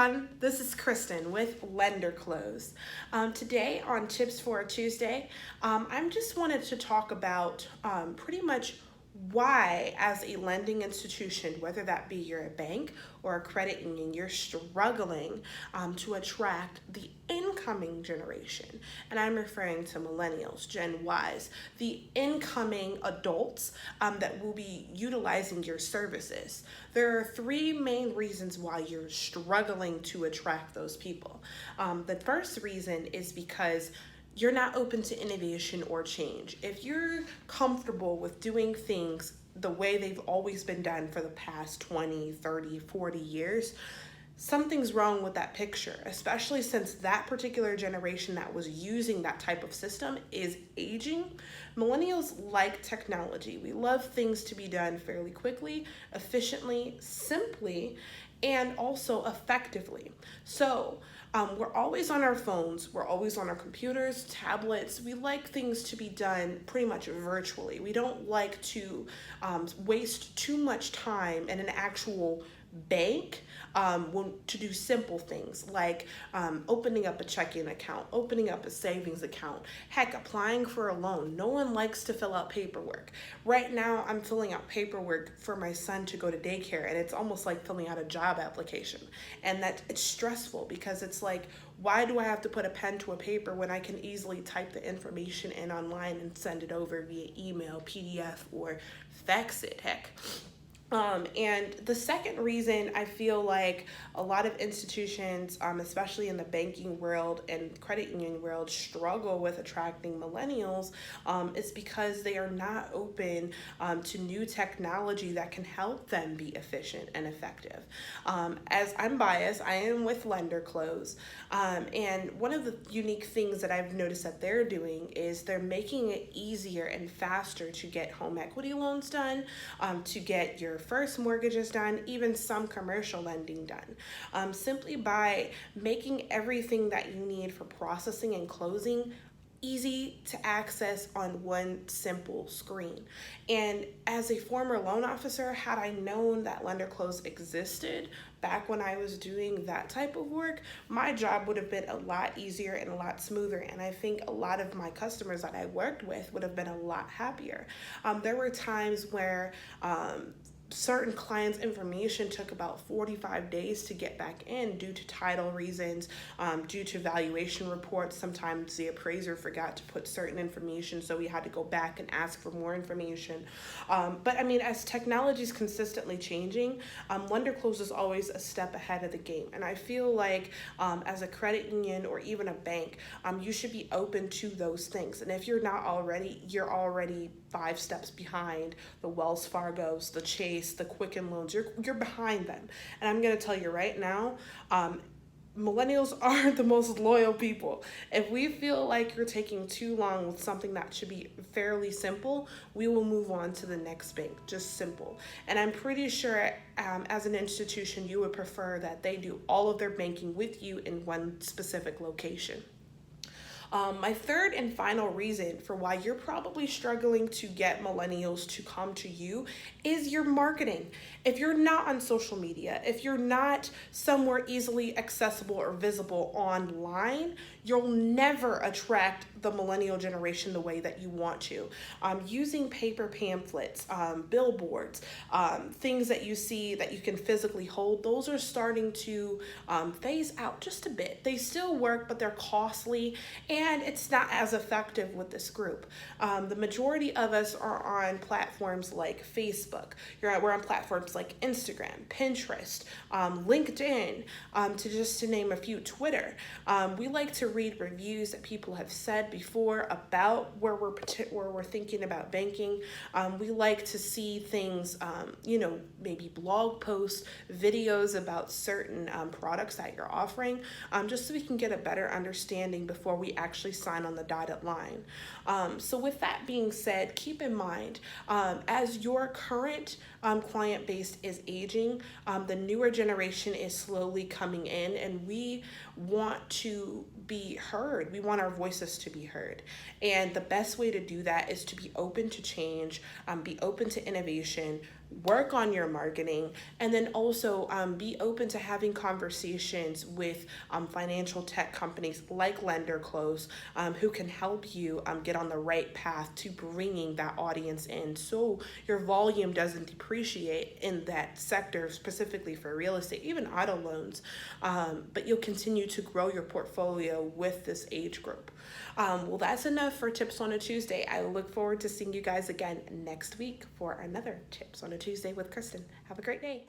everyone. This is Kristen with LenderClose. Today on Tips for a Tuesday, I just wanted to talk about pretty much why, as a lending institution, whether that be you're a bank or a credit union, you're struggling to attract the incoming generation. And I'm referring to millennials, Gen Ys, the incoming adults that will be utilizing your services. There are three main reasons why you're struggling to attract those people. The first reason is because you're not open to innovation or change. If you're comfortable with doing things the way they've always been done for the past 20, 30, 40 years, something's wrong with that picture, especially since that particular generation that was using that type of system is aging. Millennials like technology. We love things to be done fairly quickly, efficiently, simply, and also effectively. So we're always on our phones, we're always on our computers, tablets. We like things to be done pretty much virtually. We don't like to waste too much time in an actual bank to do simple things like opening up a checking account, opening up a savings account, heck, applying for a loan. No one likes to fill out paperwork. Right now, I'm filling out paperwork for my son to go to daycare, and it's almost like filling out a job application. And that it's stressful because it's like, why do I have to put a pen to a paper when I can easily type the information in online and send it over via email, PDF, or fax it, heck. And the second reason I feel like a lot of institutions, especially in the banking world and credit union world, struggle with attracting millennials is because they are not open to new technology that can help them be efficient and effective. As I'm biased, I am with LenderClose, and one of the unique things that I've noticed that they're doing is they're making it easier and faster to get home equity loans done, to get your first mortgages done, even some commercial lending done, simply by making everything that you need for processing and closing easy to access on one simple screen. And as a former loan officer, had I known that LenderClose existed back when I was doing that type of work, my job would have been a lot easier and a lot smoother. And I think a lot of my customers that I worked with would have been a lot happier. There were times where certain clients' information took about 45 days to get back in due to title reasons, due to valuation reports. Sometimes the appraiser forgot to put certain information, so we had to go back and ask for more information. But I mean, as technology is consistently changing, LenderClose is always a step ahead of the game. And I feel like as a credit union or even a bank, you should be open to those things. And if you're not already, you're already 5 steps behind the Wells Fargos, the Chase, the Quicken loans. You're behind them. And I'm going to tell you right now, millennials are the most loyal people. If we feel like you're taking too long with something that should be fairly simple, we will move on to the next bank. Just simple. And I'm pretty sure as an institution, you would prefer that they do all of their banking with you in one specific location. My third and final reason for why you're probably struggling to get millennials to come to you is your marketing. If you're not on social media, if you're not somewhere easily accessible or visible online, you'll never attract the millennial generation the way that you want to. Using paper pamphlets, billboards, things that you see that you can physically hold, those are starting to phase out just a bit. They still work, but they're costly, and it's not as effective with this group. The majority of us are on platforms like Facebook. We're on platforms like Instagram, Pinterest, LinkedIn, to name a few, Twitter. We like to read reviews that people have said before about where we're thinking about banking. We like to see things, maybe blog posts, videos about certain products that you're offering, just so we can get a better understanding before we actually sign on the dotted line. So with that being said, keep in mind, as your current client base is aging, the newer generation is slowly coming in, and we want to be heard. We want our voices to be heard. And the best way to do that is to be open to change, be open to innovation, work on your marketing, and then also be open to having conversations with financial tech companies like LenderClose, who can help you get on the right path to bringing that audience in, so your volume doesn't depreciate in that sector, specifically for real estate, even auto loans, but you'll continue to grow your portfolio with this age group. Well, that's enough for Tips on a Tuesday. I look forward to seeing you guys again next week for another Tips on a Tuesday with Kristen. Have a great day.